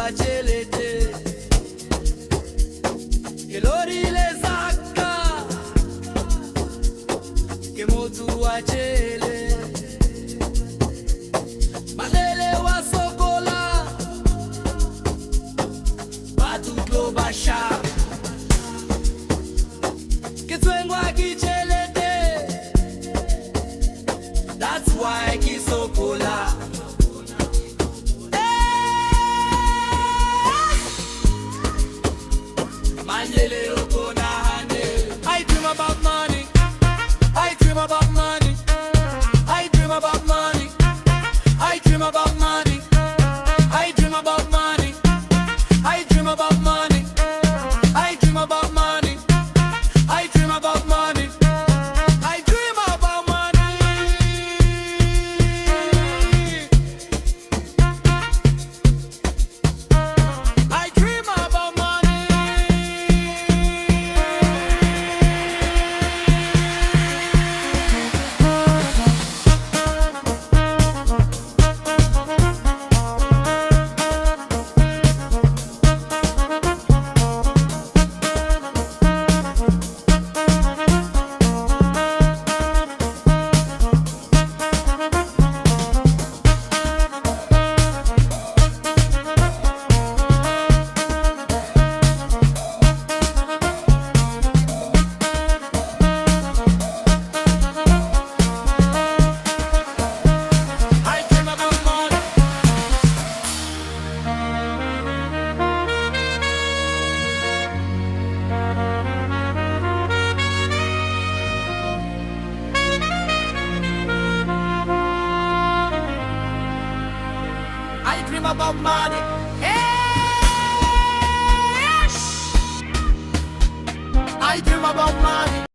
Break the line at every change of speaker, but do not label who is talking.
achelete ke lorile zaka ke motu achele malele wa sokola batu globasha ke tsengwa ki chelete. That's why ki sokola. I dream about money. I dream about money. I dream about money. I dream about money. I dream about money. I dream about money. I dream about money. I dream about money. I dream about money. I dream about money. I dream about money. I dream about money.